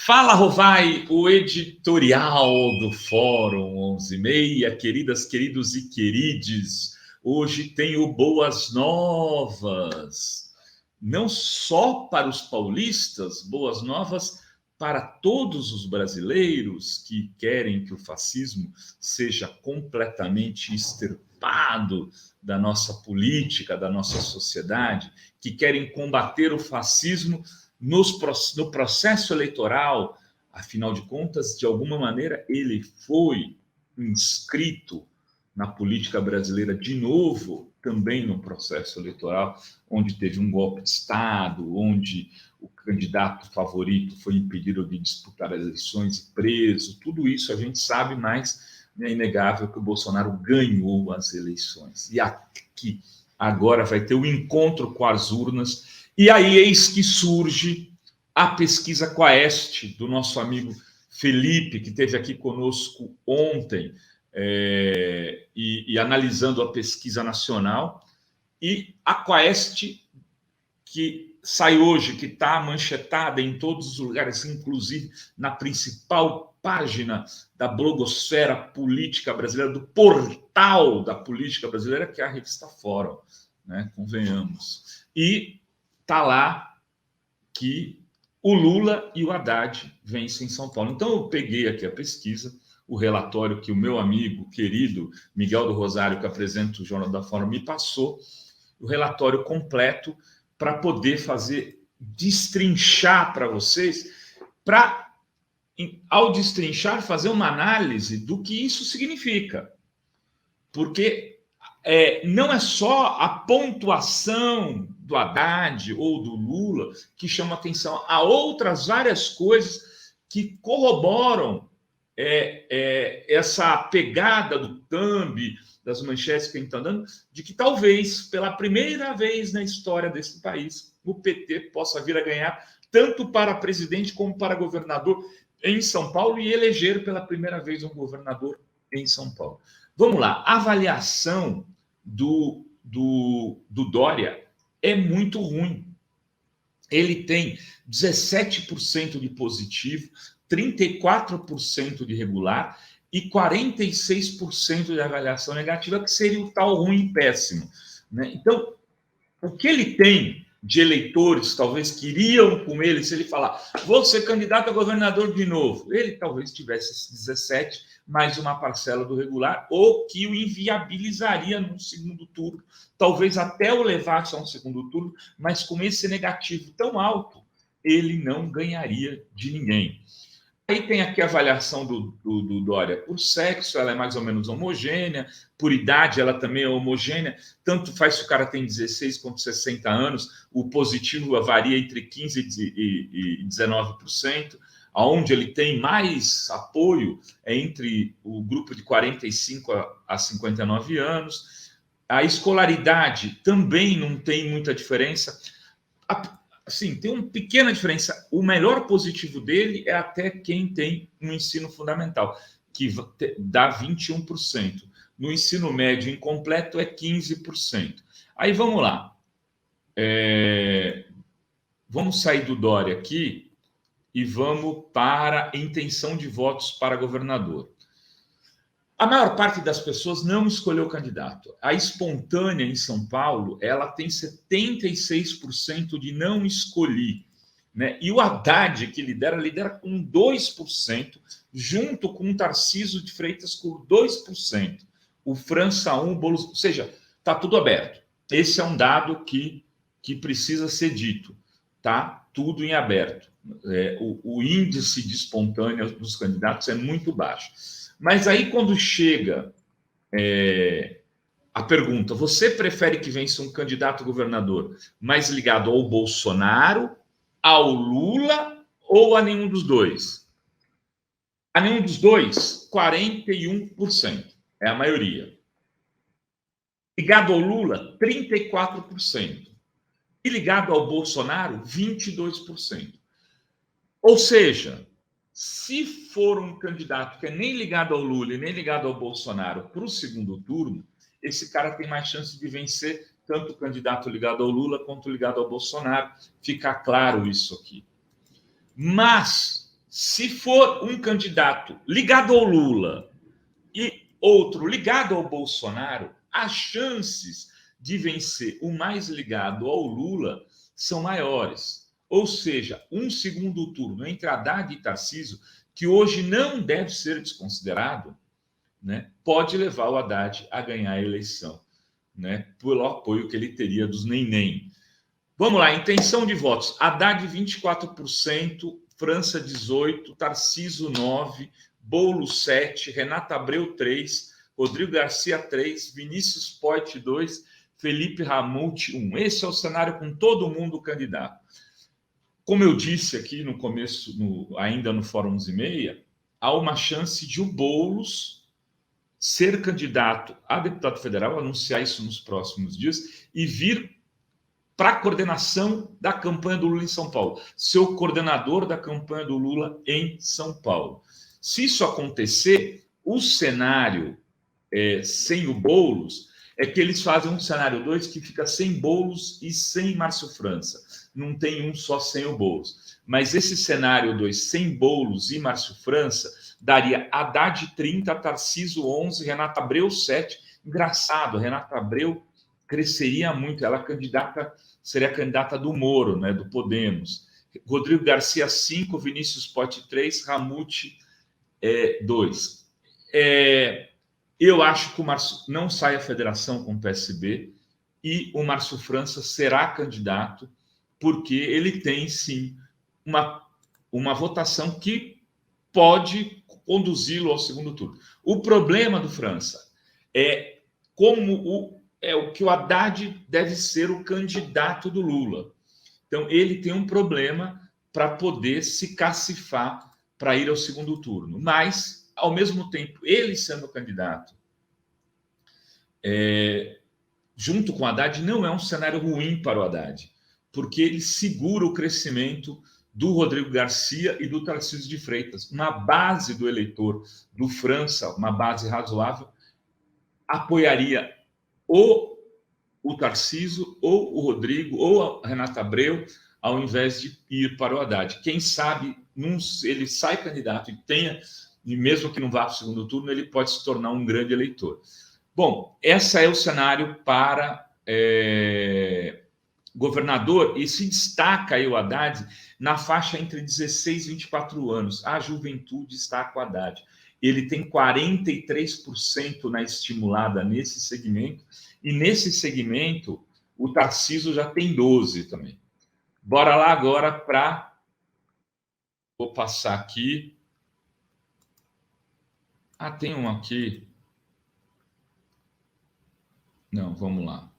Fala, Rovai, o editorial do Fórum 11:30, queridas, queridos e querides. Hoje tenho boas novas, não só para os paulistas, boas novas para todos os brasileiros que querem que o fascismo seja completamente extirpado da nossa política, da nossa sociedade, que querem combater o fascismo no processo eleitoral. Afinal de contas, de alguma maneira, ele foi inscrito na política brasileira de novo, também no processo eleitoral, onde teve um golpe de Estado, onde o candidato favorito foi impedido de disputar as eleições e preso. Tudo isso a gente sabe, mas é inegável que o Bolsonaro ganhou as eleições. E aqui, agora, vai ter o encontro com as urnas. E aí, eis que surge a pesquisa Quaest, do nosso amigo Felipe, que esteve aqui conosco ontem, e analisando a pesquisa nacional. E a Quaest, que sai hoje, que está manchetada em todos os lugares, inclusive na principal página da blogosfera política brasileira, do portal da política brasileira, que é a revista Fórum, né? Convenhamos. E está lá que o Lula e o Haddad vencem em São Paulo. Então, eu peguei aqui a pesquisa, o relatório que o meu amigo querido Miguel do Rosário, que apresenta o Jornal da Fórum, me passou, o relatório completo, para poder destrinchar para vocês, para, ao destrinchar, fazer uma análise do que isso significa. Porque não é só a pontuação do Haddad ou do Lula que chama atenção, há outras várias coisas que corroboram essa pegada do thumb, das manchetes que a gente está dando, de que talvez, pela primeira vez na história desse país, o PT possa vir a ganhar tanto para presidente como para governador em São Paulo e eleger pela primeira vez um governador em São Paulo. Vamos lá, a avaliação do Dória é muito ruim. Ele tem 17% de positivo, 34% de regular e 46% de avaliação negativa, que seria o tal ruim e péssimo, né? Então, o que ele tem de eleitores, talvez queriam com ele, se ele falar, vou ser candidato a governador de novo, ele talvez tivesse esses 17, mais uma parcela do regular, ou que o inviabilizaria no segundo turno, talvez até o levasse a um segundo turno, mas com esse negativo tão alto, ele não ganharia de ninguém. Aí tem aqui a avaliação do Dória por sexo, ela é mais ou menos homogênea, por idade ela também é homogênea, tanto faz se o cara tem 16 quanto 60 anos, o positivo varia entre 15% e 19%, aonde ele tem mais apoio é entre o grupo de 45 a 59 anos, a escolaridade também não tem muita diferença, assim, tem uma pequena diferença. O melhor positivo dele é até quem tem um ensino fundamental, que dá 21%. No ensino médio incompleto é 15%. Aí vamos lá. Vamos sair do Dória aqui e vamos para a intenção de votos para governador. A maior parte das pessoas não escolheu o candidato. A espontânea em São Paulo, ela tem 76% de não escolhi, né? E o Haddad, que lidera com 2%, junto com o Tarcísio de Freitas com 2%. O França 1%, o Boulos, ou seja, está tudo aberto. Esse é um dado que precisa ser dito. Tá tudo em aberto. O índice de espontânea dos candidatos é muito baixo. Mas aí, quando chega a pergunta, você prefere que vença um candidato governador mais ligado ao Bolsonaro, ao Lula ou a nenhum dos dois? A nenhum dos dois, 41%. É a maioria. Ligado ao Lula, 34%. E ligado ao Bolsonaro, 22%. Ou seja, se for um candidato que é nem ligado ao Lula e nem ligado ao Bolsonaro para o segundo turno, esse cara tem mais chance de vencer tanto o candidato ligado ao Lula quanto ligado ao Bolsonaro. Fica claro isso aqui. Mas, Se for um candidato ligado ao Lula e outro ligado ao Bolsonaro, as chances de vencer o mais ligado ao Lula são maiores. Ou seja, um segundo turno entre Haddad e Tarcísio, que hoje não deve ser desconsiderado, né, pode levar o Haddad a ganhar a eleição, né, pelo apoio que ele teria dos nem-nem. Vamos lá, intenção de votos. Haddad 24%, França 18%, Tarcísio 9%, Boulos 7%, Renata Abreu 3%, Rodrigo Garcia 3%, Vinícius Poit 2%, Felipe Ramute 1%. Esse é o cenário com todo mundo candidato. Como eu disse aqui no começo, ainda no Fórum 11h30, há uma chance de o Boulos ser candidato a deputado federal, anunciar isso nos próximos dias, e vir para a coordenação da campanha do Lula em São Paulo, ser o coordenador da campanha do Lula em São Paulo. Se isso acontecer, o cenário sem o Boulos é que eles fazem um cenário 2 que fica sem Boulos e sem Márcio França. Não tem um só sem o Boulos. Mas esse cenário 2 sem Boulos e Márcio França daria Haddad 30%, Tarcísio 11%, Renata Abreu 7%. Engraçado, Renata Abreu cresceria muito, ela seria candidata do Moro, né, do Podemos. Rodrigo Garcia 5%, Vinícius Poit 3%, Ramute 2%. Eu acho que o Márcio não sai a federação com o PSB e o Márcio França será candidato, porque ele tem, sim, uma votação que pode conduzi-lo ao segundo turno. O problema do França é o que o Haddad deve ser o candidato do Lula. Então, ele tem um problema para poder se cacifar para ir ao segundo turno. Mas, ao mesmo tempo, ele sendo candidato, junto com o Haddad, não é um cenário ruim para o Haddad, porque ele segura o crescimento do Rodrigo Garcia e do Tarcísio de Freitas. Uma base do eleitor do França, uma base razoável, apoiaria ou o Tarcísio, ou o Rodrigo, ou a Renata Abreu, ao invés de ir para o Haddad. Quem sabe ele sai candidato e mesmo que não vá para o segundo turno, ele pode se tornar um grande eleitor. Bom, esse é o cenário para governador, e se destaca aí o Haddad na faixa entre 16 e 24 anos. A juventude está com o Haddad. Ele tem 43% na estimulada nesse segmento, e nesse segmento o Tarcísio já tem 12% também. Bora lá agora para... Vou passar aqui. Tem um aqui. Não, vamos lá.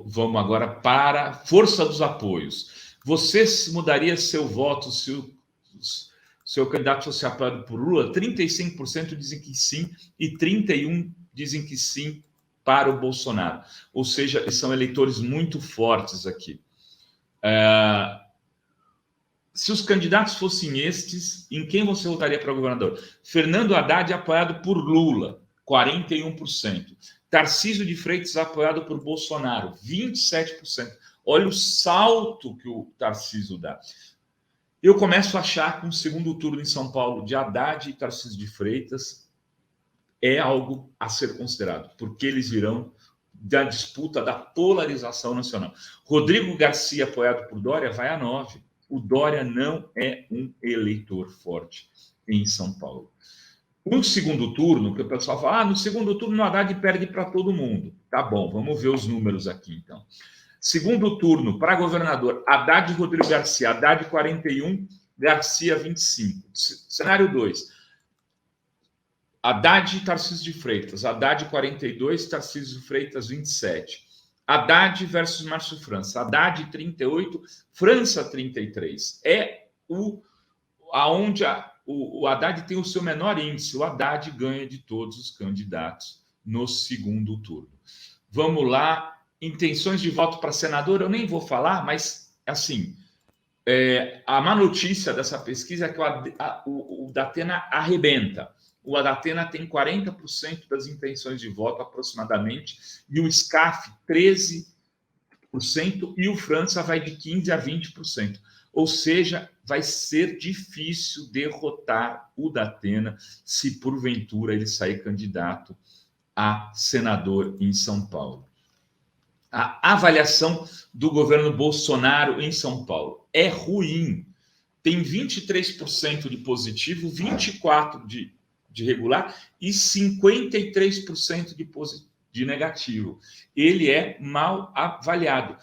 Vamos agora para força dos apoios. Você mudaria seu voto se o seu candidato fosse apoiado por Lula? 35% dizem que sim e 31% dizem que sim para o Bolsonaro. Ou seja, são eleitores muito fortes aqui. Se os candidatos fossem estes, em quem você votaria para governador? Fernando Haddad apoiado por Lula, 41%. Tarcísio de Freitas apoiado por Bolsonaro, 27%. Olha o salto que o Tarcísio dá. Eu começo a achar que um segundo turno em São Paulo de Haddad e Tarcísio de Freitas é algo a ser considerado, porque eles virão da disputa da polarização nacional. Rodrigo Garcia apoiado por Dória vai a 9%. O Dória não é um eleitor forte em São Paulo. No segundo turno, que o pessoal fala, no segundo turno o Haddad perde para todo mundo. Tá bom, vamos ver os números aqui, então. Segundo turno, para governador, Haddad e Rodrigo Garcia. Haddad 41%, Garcia 25%. Cenário 2. Haddad e Tarcísio de Freitas. Haddad 42%, Tarcísio de Freitas 27%. Haddad versus Márcio França. Haddad 38%, França 33%. Aonde o Haddad tem o seu menor índice. O Haddad ganha de todos os candidatos no segundo turno. Vamos lá. Intenções de voto para senador, eu nem vou falar, mas, assim, a má notícia dessa pesquisa é que o Datena arrebenta. O Datena tem 40% das intenções de voto, aproximadamente, e o SCAF, 13%, e o França vai de 15% a 20%. Ou seja, vai ser difícil derrotar o Datena se porventura ele sair candidato a senador em São Paulo. A avaliação do governo Bolsonaro em São Paulo é ruim. Tem 23% de positivo, 24% de regular e 53% de negativo. Ele é mal avaliado.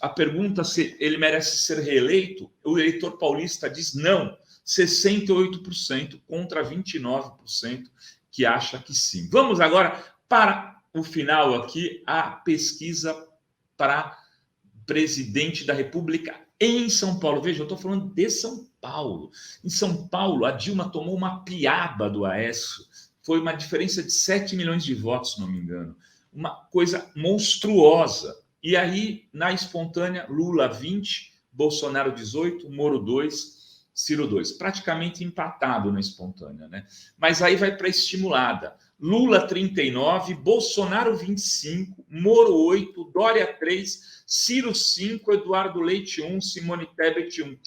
A pergunta se ele merece ser reeleito, o eleitor paulista diz não, 68% contra 29% que acha que sim. Vamos agora para o final aqui, a pesquisa para presidente da República em São Paulo. Veja, eu estou falando de São Paulo. Em São Paulo, a Dilma tomou uma piaba do Aécio. Foi uma diferença de 7 milhões de votos, se não me engano. Uma coisa monstruosa. E aí, na espontânea, Lula 20, Bolsonaro 18, Moro 2, Ciro 2. Praticamente empatado na espontânea, né? Mas aí vai para a estimulada. Lula 39, Bolsonaro 25, Moro 8, Dória 3, Ciro 5, Eduardo Leite 1, Simone Tebet 1.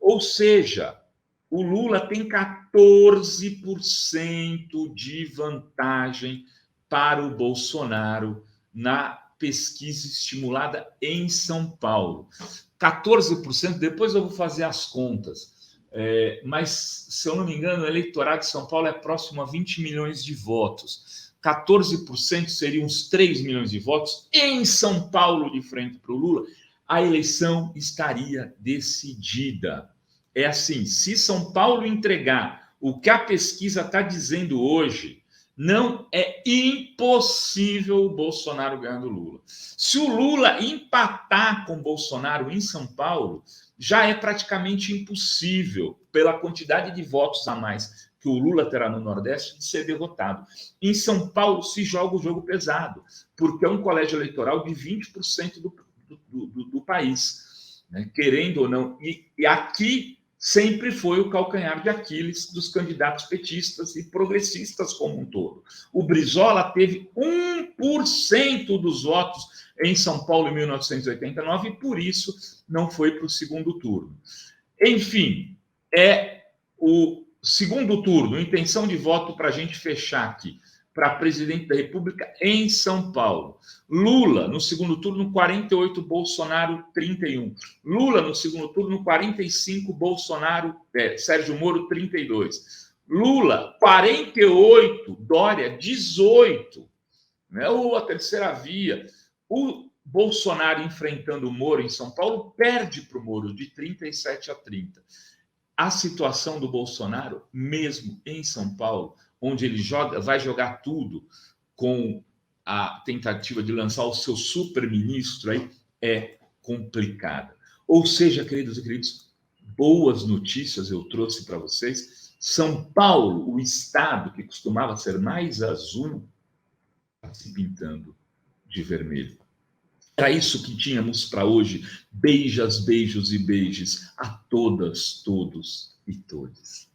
Ou seja, o Lula tem 14% de vantagem para o Bolsonaro na pesquisa estimulada em São Paulo. 14%, depois eu vou fazer as contas. Mas, se eu não me engano, o eleitorado de São Paulo é próximo a 20 milhões de votos. 14% seriam uns 3 milhões de votos em São Paulo de frente para o Lula. A eleição estaria decidida. É assim, se São Paulo entregar o que a pesquisa está dizendo hoje, não é impossível o Bolsonaro ganhar do Lula. Se o Lula empatar com o Bolsonaro em São Paulo, já é praticamente impossível, pela quantidade de votos a mais que o Lula terá no Nordeste, de ser derrotado. Em São Paulo se joga o jogo pesado, porque é um colégio eleitoral de 20% do país, né? Querendo ou não. E aqui sempre foi o calcanhar de Aquiles dos candidatos petistas e progressistas como um todo. O Brizola teve 1% dos votos em São Paulo em 1989 e, por isso, não foi para o segundo turno. Enfim, é o segundo turno, intenção de voto para a gente fechar aqui, para presidente da República em São Paulo. Lula, no segundo turno, 48, Bolsonaro, 31. Lula, no segundo turno, 45, Bolsonaro, Sérgio Moro, 32. Lula, 48, Dória, 18. Né? Ou a terceira via. O Bolsonaro enfrentando o Moro em São Paulo perde para o Moro de 37 a 30. A situação do Bolsonaro, mesmo em São Paulo, onde ele vai jogar tudo com a tentativa de lançar o seu super-ministro, aí, é complicada. Ou seja, queridos e queridos, boas notícias eu trouxe para vocês. São Paulo, o estado que costumava ser mais azul, está se pintando de vermelho. Era isso que tínhamos para hoje. Beijas, beijos e beijos a todas, todos e todes.